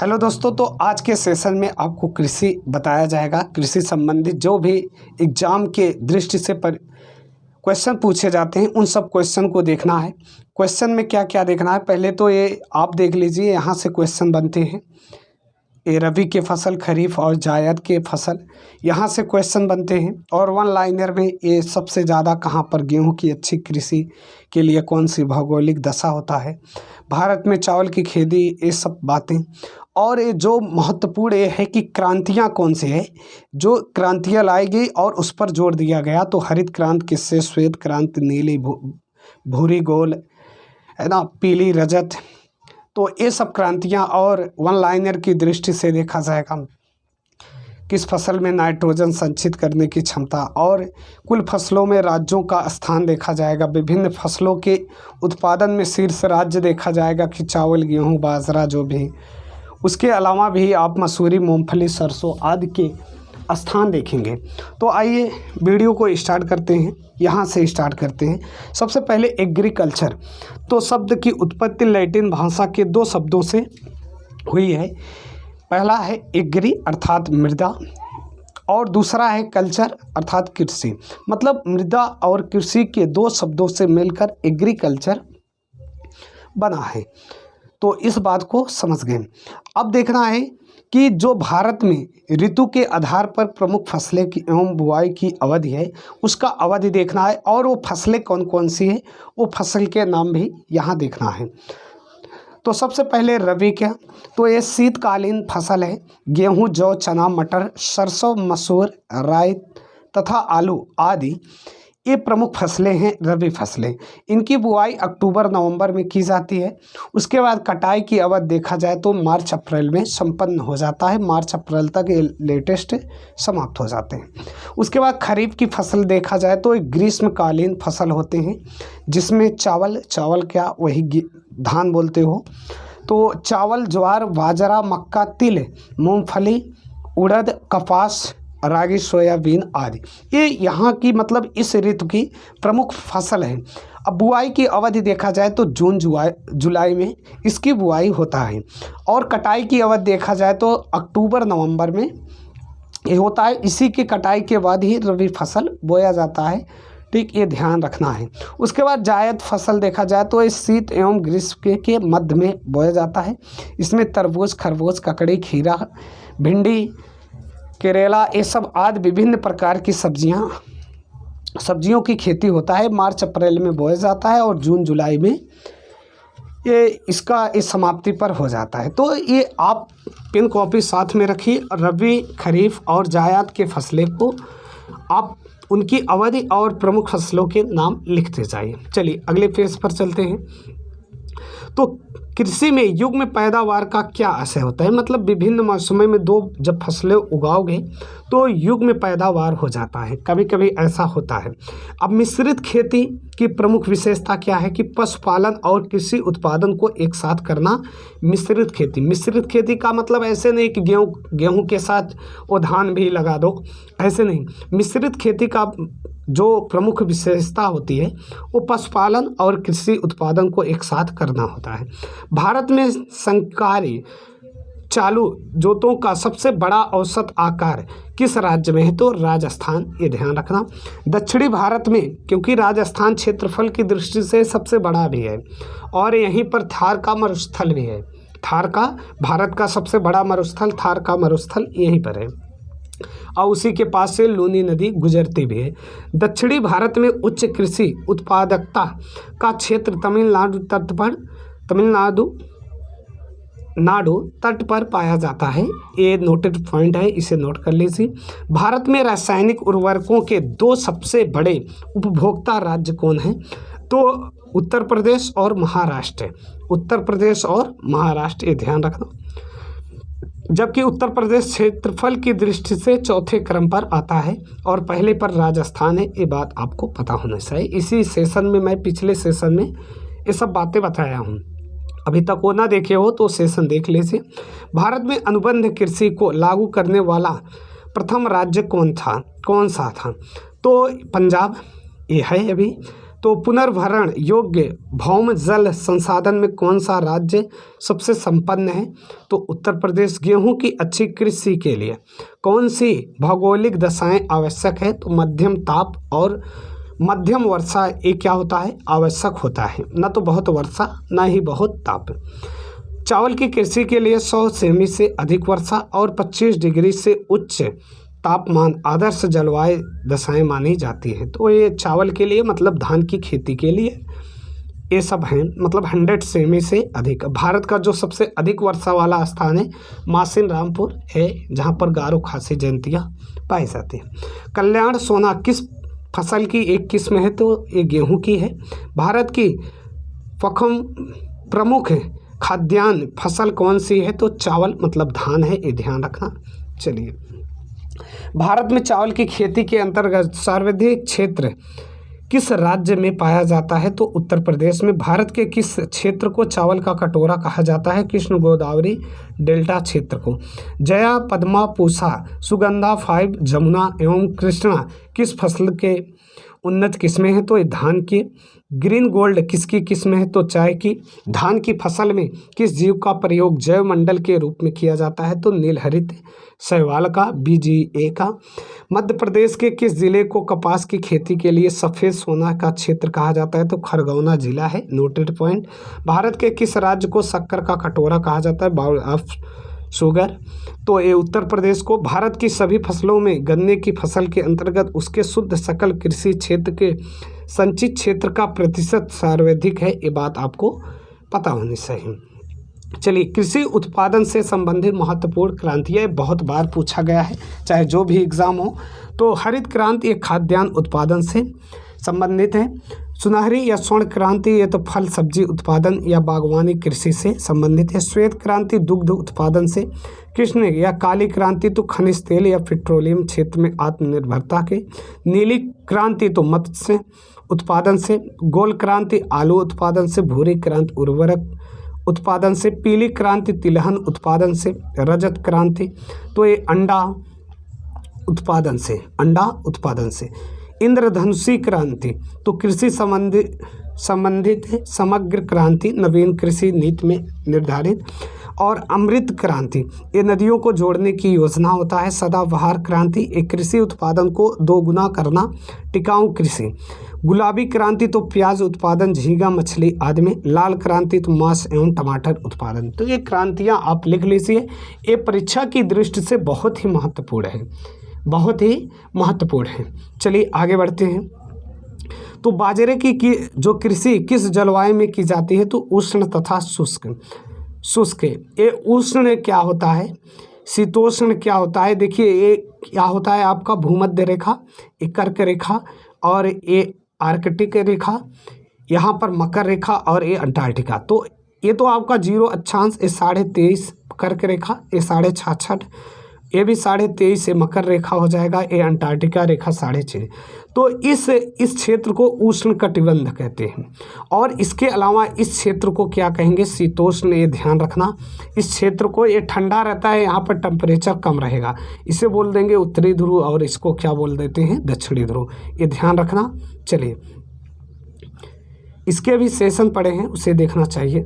Hello दोस्तों, तो आज के सेशन में आपको कृषि बताया जाएगा। कृषि संबंधित जो भी एग्जाम के दृष्टि से पर क्वेश्चन पूछे जाते हैं उन सब क्वेश्चन को देखना है। क्वेश्चन में क्या क्या देखना है, पहले तो ये आप देख लीजिए। यहाँ से क्वेश्चन बनते हैं, ये रबी के फसल, खरीफ और जायद के फसल, यहाँ से क्वेश्चन बनते हैं। और वन लाइनर में ये सबसे ज़्यादा कहाँ पर गेहूं की अच्छी कृषि के लिए कौन सी भौगोलिक दशा होता है, भारत में चावल की खेती, ये सब बातें। और ये जो महत्वपूर्ण ये है कि क्रांतियाँ कौन सी है, जो क्रांतियाँ लाई गई और उस पर जोर दिया गया। तो हरित क्रांति किससे, श्वेत क्रांति नीली भूरी गोल है ना, पीली रजत। तो ये सब क्रांतियाँ और वन लाइनर की दृष्टि से देखा जाएगा। किस फसल में नाइट्रोजन संचित करने की क्षमता, और कुल फसलों में राज्यों का स्थान देखा जाएगा। विभिन्न फसलों के उत्पादन में शीर्ष राज्य देखा जाएगा कि चावल, गेहूं, बाजरा जो भी। उसके अलावा भी आप मसूरी, मूंगफली, सरसों आदि के स्थान देखेंगे। तो आइए वीडियो को स्टार्ट करते हैं। यहाँ से स्टार्ट करते हैं। सबसे पहले एग्रीकल्चर। तो शब्द की उत्पत्ति लैटिन भाषा के दो शब्दों से हुई है। पहला है एग्री अर्थात मृदा, और दूसरा है कल्चर अर्थात कृषि। मतलब मृदा और कृषि के दो शब्दों से मिलकर एग्रीकल्चर बना है। तो इस बात को समझ गए। अब देखना है कि जो भारत में ऋतु के आधार पर प्रमुख फसलें की एवं बुआई की अवधि है, उसका अवधि देखना है। और वो फसलें कौन कौन सी है, वो फसल के नाम भी यहाँ देखना है। तो सबसे पहले रबी क्या, तो ये शीतकालीन फसल है। गेहूं, जौ, चना, मटर, सरसों, मसूर, राई तथा आलू आदि ये प्रमुख फसलें हैं, रबी फसलें। इनकी बुआई अक्टूबर नवंबर में की जाती है। उसके बाद कटाई की अवधि देखा जाए तो मार्च अप्रैल में संपन्न हो जाता है। मार्च अप्रैल तक ये लेटेस्ट समाप्त हो जाते हैं। उसके बाद खरीफ की फसल देखा जाए तो एक ग्रीष्मकालीन फसल होते हैं, जिसमें चावल क्या वही धान बोलते हो, तो चावल, ज्वार, बाजरा, मक्का, तिल, मूंगफली, उड़द, कपास, रागी, सोयाबीन आदि ये यहाँ की मतलब इस ऋतु की प्रमुख फसल है। अब बुआई की अवधि देखा जाए तो जून जुलाई में इसकी बुआई होता है। और कटाई की अवधि देखा जाए तो अक्टूबर नवंबर में ये होता है। इसी की कटाई के बाद ही रबी फसल बोया जाता है। ठीक, ये ध्यान रखना है। उसके बाद जायद फसल देखा जाए तो इस शीत एवं ग्रीष्म के मध्य में बोया जाता है। इसमें तरबूज, खरबूज, ककड़ी, खीरा, भिंडी, करेला, ये सब आदि विभिन्न प्रकार की सब्जियों की खेती होता है। मार्च अप्रैल में बोया जाता है और जून जुलाई में ये इसका इस समाप्ति पर हो जाता है। तो ये आप पेन कॉपी साथ में रखिए। रबी, खरीफ और जायद के फसलें को आप उनकी अवधि और प्रमुख फसलों के नाम लिखते जाइए। चलिए अगले पेज पर चलते हैं। तो कृषि में युग्म पैदावार का क्या आशय होता है, मतलब विभिन्न मौसमों में दो जब फसलें उगाओगे तो युग्म पैदावार हो जाता है। कभी कभी ऐसा होता है। अब मिश्रित खेती की प्रमुख विशेषता क्या है कि पशुपालन और कृषि उत्पादन को एक साथ करना मिश्रित खेती का मतलब ऐसे नहीं कि गेहूं के साथ वो धान भी लगा दो, ऐसे नहीं। मिश्रित खेती का जो प्रमुख विशेषता होती है वो पशुपालन और कृषि उत्पादन को एक साथ करना होता है। भारत में संकरी चालू जोतों का सबसे बड़ा औसत आकार किस राज्य में है, तो राजस्थान, ये ध्यान रखना। दक्षिणी भारत में क्योंकि राजस्थान क्षेत्रफल की दृष्टि से सबसे बड़ा भी है और यहीं पर थार का मरुस्थल भी है। भारत का सबसे बड़ा मरुस्थल, थार का मरुस्थल यहीं पर है और उसी के पास से लूनी नदी गुजरती भी है। दक्षिणी भारत में उच्च कृषि उत्पादकता का क्षेत्र तमिलनाडु तट पर पाया जाता है। ये नोटेड पॉइंट है, इसे नोट कर लीजिए। भारत में रासायनिक उर्वरकों के दो सबसे बड़े उपभोक्ता राज्य कौन हैं, तो उत्तर प्रदेश और महाराष्ट्र। ये ध्यान रखना। जबकि उत्तर प्रदेश क्षेत्रफल की दृष्टि से चौथे क्रम पर आता है और पहले पर राजस्थान है। ये बात आपको पता होना चाहिए। इसी सेशन में मैं पिछले सेशन में ये सब बातें बताया हूँ। अभी तक वो ना देखे हो तो सेशन देख लीजिए। भारत में अनुबंध कृषि को लागू करने वाला प्रथम राज्य कौन सा था, तो पंजाब ये है अभी। तो पुनर्भरण योग्य भौम जल संसाधन में कौन सा राज्य सबसे संपन्न है? तो उत्तर प्रदेश। गेहूं की अच्छी कृषि के लिए कौन सी भौगोलिक दशाएं आवश्यक है? तो मध्यम ताप और मध्यम वर्षा ये क्या होता है? आवश्यक होता है, न तो बहुत वर्षा न ही बहुत ताप। चावल की कृषि के लिए 100 सेमी से अधिक वर्षा और 25 डिग्री से उच्च तापमान आदर्श जलवायु दशाएं मानी जाती हैं। तो ये चावल के लिए मतलब धान की खेती के लिए ये सब हैं, मतलब 100 सेमी से अधिक। भारत का जो सबसे अधिक वर्षा वाला स्थान है मासिन रामपुर है, जहाँ पर गारो खासी जयंतियाँ पाई जाती हैं। कल्याण सोना किस फसल की एक किस्म है? तो ये गेहूं की है। भारत की प्रमुख खाद्यान्न फसल कौन सी है? तो चावल मतलब धान है, ये ध्यान रखना। चलिए, भारत में चावल की खेती के अंतर्गत सर्वाधिक क्षेत्र किस राज्य में पाया जाता है? तो उत्तर प्रदेश में। भारत के किस क्षेत्र को चावल का कटोरा कहा जाता है? कृष्ण गोदावरी डेल्टा क्षेत्र को। जया, पद्मा, पूसा, सुगंधा, 5, जमुना एवं कृष्णा किस फसल के उन्नत किस्में हैं? तो ये धान की। ग्रीन गोल्ड किसकी किस्म है? तो चाय की। धान की फसल में किस जीव का प्रयोग जैव मंडल के रूप में किया जाता है? तो नीलहरित शैवाल का, BGA का। मध्य प्रदेश के किस जिले को कपास की खेती के लिए सफ़ेद सोना का क्षेत्र कहा जाता है? तो खरगोन जिला है, नोटेड पॉइंट। भारत के किस राज्य को शक्कर का कटोरा कहा जाता है? Bowl of sugar. तो ये उत्तर प्रदेश को। भारत की सभी फसलों में गन्ने की फसल के अंतर्गत उसके शुद्ध सकल कृषि क्षेत्र के संचित क्षेत्र का प्रतिशत सर्वाधिक है, ये बात आपको पता होनी चाहिए। चलिए, कृषि उत्पादन से संबंधित महत्वपूर्ण क्रांतियाँ बहुत बार पूछा गया है, चाहे जो भी एग्ज़ाम हो। तो हरित क्रांति ये खाद्यान्न उत्पादन से संबंधित है। सुनहरी या स्वर्ण क्रांति ये तो फल सब्जी उत्पादन या बागवानी कृषि से संबंधित है। श्वेत क्रांति दुग्ध उत्पादन से। कृष्ण या काली क्रांति तो खनिज तेल या पेट्रोलियम क्षेत्र में आत्मनिर्भरता के। नीली क्रांति तो मत्स्य उत्पादन से। गोल क्रांति आलू उत्पादन से। भूरी क्रांति उर्वरक उत्पादन से। पीली क्रांति तिलहन उत्पादन से। रजत क्रांति तो ये अंडा उत्पादन से। इंद्रधनुषी क्रांति तो कृषि संबंधित है। समग्र क्रांति नवीन कृषि नीति में निर्धारित। और अमृत क्रांति ये नदियों को जोड़ने की योजना होता है। सदाबहार क्रांति एक कृषि उत्पादन को 2 गुना करना, टिकाऊ कृषि। गुलाबी क्रांति तो प्याज उत्पादन, झींगा मछली आदि में। लाल क्रांति तो मांस एवं टमाटर उत्पादन। तो ये क्रांतियाँ आप लिख लीजिए, ये परीक्षा की दृष्टि से बहुत ही महत्वपूर्ण है। चलिए आगे बढ़ते हैं। तो बाजरे की जो कृषि किस जलवायु में की जाती है? तो उष्ण तथा शुष्क। ये उष्ण क्या होता है, शीतोष्ण क्या होता है? देखिए, ये क्या होता है आपका भूमध्य रेखा, ये कर्क रेखा और ये आर्कटिक रेखा, यहाँ पर मकर रेखा और ये अंटार्कटिका। तो ये तो आपका 0 अक्षांश, ये 23.5 कर्क रेखा, ये 66.5, ये भी 23.5 से मकर रेखा हो जाएगा, ये अंटार्कटिका रेखा 6.5। तो इस क्षेत्र को उष्ण कटिबंध कहते हैं। और इसके अलावा इस क्षेत्र को क्या कहेंगे? शीतोष्ण। ये ध्यान रखना, इस क्षेत्र को, ये ठंडा रहता है, यहाँ पर टेम्परेचर कम रहेगा, इसे बोल देंगे उत्तरी ध्रुव, और इसको क्या बोल देते हैं? दक्षिणी ध्रुव। ये ध्यान रखना। चलिए, इसके भी सेशन पड़े हैं, उसे देखना चाहिए।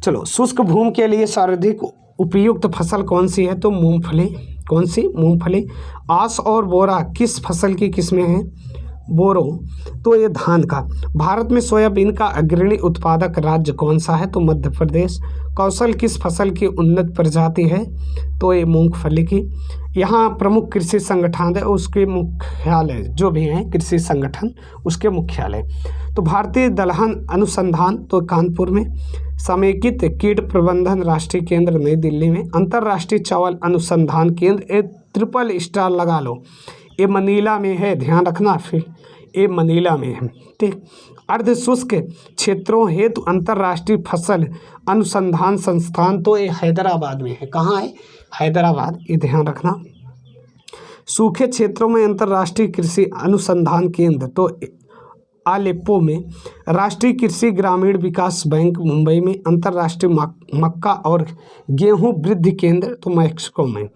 चलो, शुष्क भूमि के लिए सर्वाधिक उपयुक्त फसल कौन सी है? तो मूंगफली। कौन सी? मूंगफली। आस और बोरा किस फसल की किस्में हैं? बोरो तो ये धान का। भारत में सोयाबीन का अग्रणी उत्पादक राज्य कौन सा है? तो मध्य प्रदेश। कौशल किस फसल की उन्नत प्रजाति है? तो ये मूंगफली की। यहाँ प्रमुख कृषि संगठन है, उसके मुख्यालय जो भी हैं कृषि संगठन, उसके मुख्यालय। तो भारतीय दलहन अनुसंधान तो कानपुर में। समेकित कीट प्रबंधन राष्ट्रीय केंद्र नई दिल्ली में। अंतर्राष्ट्रीय चावल अनुसंधान केंद्र, ये 3 स्टार लगा लो, ये मनीला में है, ध्यान रखना। फिर ये मनीला में है, ठीक। अर्ध शुष्क क्षेत्रों हेतु अंतर्राष्ट्रीय फसल अनुसंधान संस्थान तो ये हैदराबाद में है। कहाँ है? हैदराबाद, ये ध्यान रखना। सूखे क्षेत्रों में अंतर्राष्ट्रीय कृषि अनुसंधान केंद्र तो आलेप्पो में। राष्ट्रीय कृषि ग्रामीण विकास बैंक मुंबई में। अंतर्राष्ट्रीय मक्का और गेहूं वृद्धि केंद्र तो मैक्सिको में।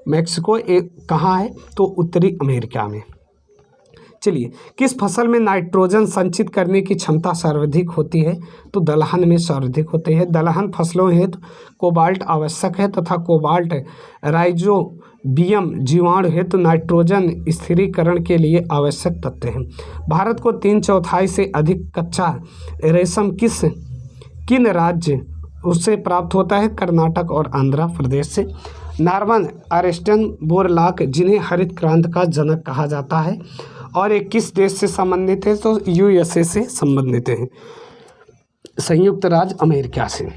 मैक्सिको एक कहाँ है? तो उत्तरी अमेरिका में। चलिए, किस फसल में नाइट्रोजन संचित करने की क्षमता सर्वाधिक होती है? तो दलहन में सर्वाधिक होते हैं। दलहन फसलों हेतु कोबाल्ट आवश्यक है तथा कोबाल्ट राइजोबियम जीवाणु हेतु नाइट्रोजन स्थिरीकरण के लिए आवश्यक तत्व हैं। भारत को 3/4 से अधिक कच्चा रेशम किन राज्य उससे प्राप्त होता है? कर्नाटक और आंध्र प्रदेश से। नॉर्मन अरेस्टन बोरलॉग, जिन्हें हरित क्रांति का जनक कहा जाता है, और एक किस देश से संबंधित है? तो यूएसए से संबंधित है, संयुक्त राज्य अमेरिका से।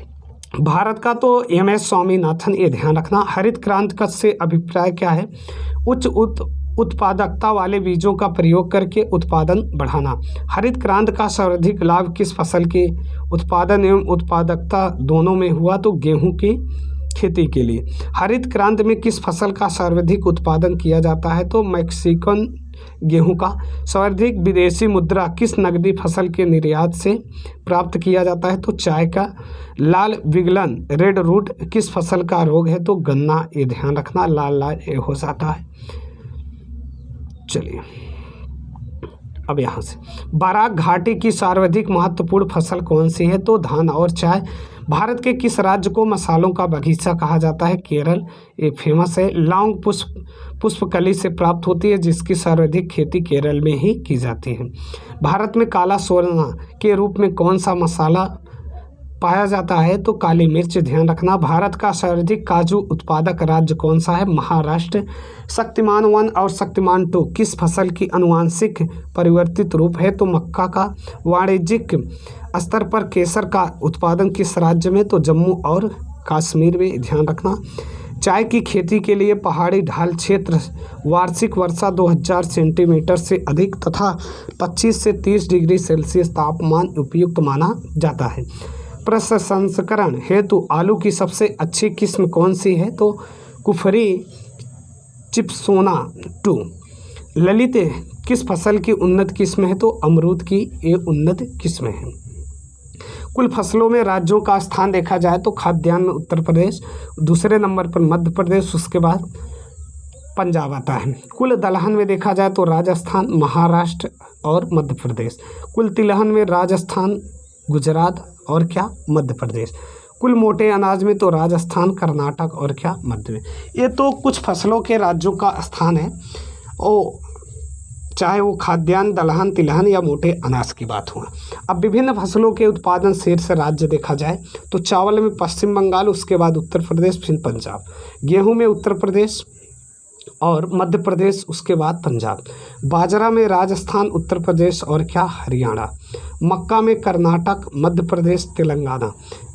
भारत का तो एमएस स्वामीनाथन, ये ध्यान रखना। हरित क्रांति का से अभिप्राय क्या है? उच्च उत्पादकता वाले बीजों का प्रयोग करके उत्पादन बढ़ाना। हरित क्रांति का सर्वाधिक लाभ किस फसल के उत्पादन एवं उत्पादकता दोनों में हुआ? तो गेहूं की खेती के लिए। हरित क्रांति में किस फसल का सर्वाधिक उत्पादन किया जाता है? तो मैक्सिकन गेहूं का। सर्वाधिक विदेशी मुद्रा किस नकदी फसल के निर्यात से प्राप्त किया जाता है? तो चाय का। लाल विगलन रेड रूट किस फसल का रोग है? तो गन्ना, ये ध्यान रखना, लाल लाल ये हो जाता है। चलिए, अब यहाँ से बराक घाटी की सर्वाधिक महत्वपूर्ण फसल कौन सी है? तो धान और चाय। भारत के किस राज्य को मसालों का बगीचा कहा जाता है? केरल, ये फेमस है। लौंग पुष्पकली से प्राप्त होती है, जिसकी सर्वाधिक खेती केरल में ही की जाती है। भारत में काला सोना के रूप में कौन सा मसाला पाया जाता है? तो काली मिर्च, ध्यान रखना। भारत का सर्वाधिक काजू उत्पादक राज्य कौन सा है? महाराष्ट्र। शक्तिमान 1 और शक्तिमान 2 किस फसल की आनुवांशिक परिवर्तित रूप है? तो मक्का का। वाणिज्यिक स्तर पर केसर का उत्पादन किस राज्य में? तो जम्मू और कश्मीर में, ध्यान रखना। चाय की खेती के लिए पहाड़ी ढाल क्षेत्र वार्षिक वर्षा 2000 सेंटीमीटर से अधिक तथा 25 से 30 डिग्री सेल्सियस तापमान उपयुक्त माना जाता है। प्रसंस्करण हेतु आलू की सबसे अच्छी किस्म कौन सी है? तो कुफरी चिप्सोना 2। ललित किस फसल की उन्नत किस्म है? तो अमरूद की ये उन्नत किस्म है। कुल फसलों में राज्यों का स्थान देखा जाए तो खाद्यान्न में उत्तर प्रदेश, दूसरे नंबर पर मध्य प्रदेश, उसके बाद पंजाब आता है। कुल दलहन में देखा जाए तो राजस्थान, महाराष्ट्र और मध्य प्रदेश। कुल तिलहन में राजस्थान, गुजरात और क्या? मध्य प्रदेश। कुल मोटे अनाज में तो राजस्थान, कर्नाटक और क्या? मध्य में। ये तो कुछ फसलों के राज्यों का स्थान है, और चाहे वो खाद्यान्न, दलहन, तिलहन या मोटे अनाज की बात हुआ। अब विभिन्न फसलों के उत्पादन शीर्ष राज्य देखा जाए तो चावल में पश्चिम बंगाल, उसके बाद उत्तर प्रदेश, फिर पंजाब। गेहूं में उत्तर प्रदेश और मध्य प्रदेश, उसके बाद पंजाब। बाजरा में राजस्थान, उत्तर प्रदेश और क्या? हरियाणा। मक्का में कर्नाटक, मध्य प्रदेश, तेलंगाना।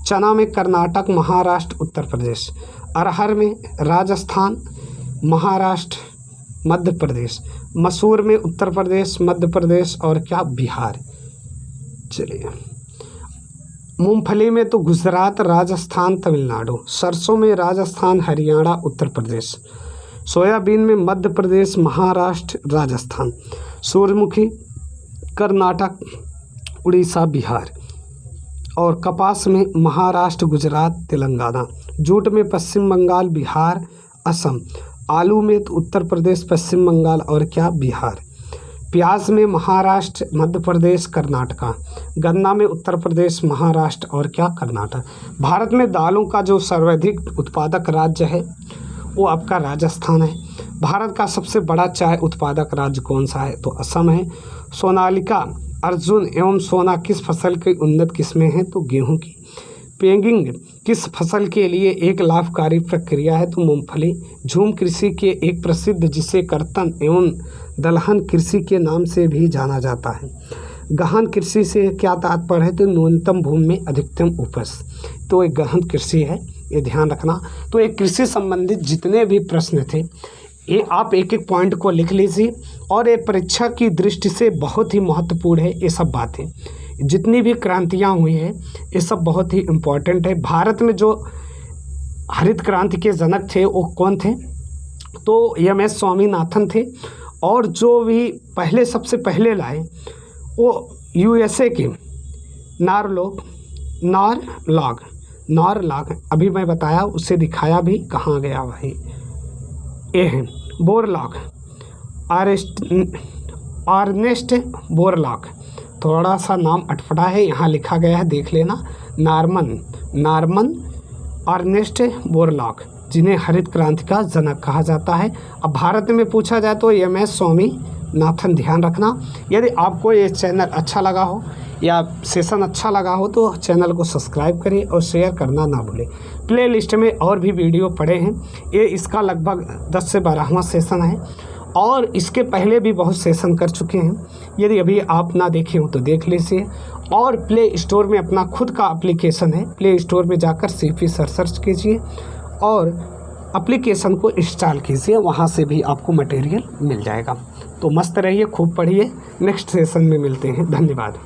चना में कर्नाटक, महाराष्ट्र, उत्तर प्रदेश। अरहर में राजस्थान, महाराष्ट्र, मध्य प्रदेश। मसूर में उत्तर प्रदेश, मध्य प्रदेश और क्या? बिहार। चलिए, मूंगफली में तो गुजरात, राजस्थान, तमिलनाडु। सरसों में राजस्थान, हरियाणा, उत्तर प्रदेश। सोयाबीन में मध्य प्रदेश, महाराष्ट्र, राजस्थान। सूरजमुखी कर्नाटक, उड़ीसा, बिहार। और कपास में महाराष्ट्र, गुजरात, तेलंगाना। जूट में पश्चिम बंगाल, बिहार, असम। आलू में तो उत्तर प्रदेश, पश्चिम बंगाल और क्या? बिहार। प्याज में महाराष्ट्र, मध्य प्रदेश, कर्नाटका। गन्ना में उत्तर प्रदेश, महाराष्ट्र और क्या? कर्नाटक। भारत में दालों का जो सर्वाधिक उत्पादक राज्य है वो आपका राजस्थान है। भारत का सबसे बड़ा चाय उत्पादक राज्य कौन सा है? तो असम है। सोनालिका, अर्जुन एवं सोना किस फसल की उन्नत किस्में हैं? तो गेहूं की। पेगिंग किस फसल के लिए एक लाभकारी प्रक्रिया है? तो मूंगफली। झूम कृषि के एक प्रसिद्ध, जिसे कर्तन एवं दलहन कृषि के नाम से भी जाना जाता है। गहन कृषि से क्या तात्पर्य है? तो न्यूनतम भूमि में अधिकतम उपज, तो एक गहन कृषि है, ये ध्यान रखना। तो एक कृषि संबंधित जितने भी प्रश्न थे ये आप एक एक पॉइंट को लिख लीजिए, और ये परीक्षा की दृष्टि से बहुत ही महत्वपूर्ण है। ये सब बातें जितनी भी क्रांतियाँ हुई हैं ये सब बहुत ही इम्पोर्टेंट है। भारत में जो हरित क्रांति के जनक थे वो कौन थे? तो एमएस स्वामीनाथन थे, और जो भी पहले सबसे पहले लाए वो यूएसए के नॉरलॉग, अभी मैं बताया, उसे दिखाया भी, कहाँ गया वही, ये है बोरलॉग, अर्नेस्ट बोरलॉग, थोड़ा सा नाम अटपटा है, यहाँ लिखा गया है, देख लेना। नॉर्मन अर्नेस्ट बोरलॉग, जिन्हें हरित क्रांति का जनक कहा जाता है। अब भारत में पूछा जाए तो MS स्वामीनाथन। ध्यान रखना, यदि आपको ये चैनल अच्छा लगा हो या सेशन अच्छा लगा हो तो चैनल को सब्सक्राइब करें और शेयर करना ना भूलें। प्ले लिस्ट में और भी वीडियो पड़े हैं, ये इसका लगभग 10 से 12वां सेशन है और इसके पहले भी बहुत सेशन कर चुके हैं। यदि अभी आप ना देखे हो तो देख लीजिए। और प्ले स्टोर में अपना खुद का एप्लीकेशन है, प्ले स्टोर में जाकर CP सर सर्च कीजिए और एप्लीकेशन को इंस्टॉल कीजिए, वहाँ से भी आपको मटेरियल मिल जाएगा। तो मस्त रहिए, खूब पढ़िए। नेक्स्ट सेशन में मिलते हैं। धन्यवाद।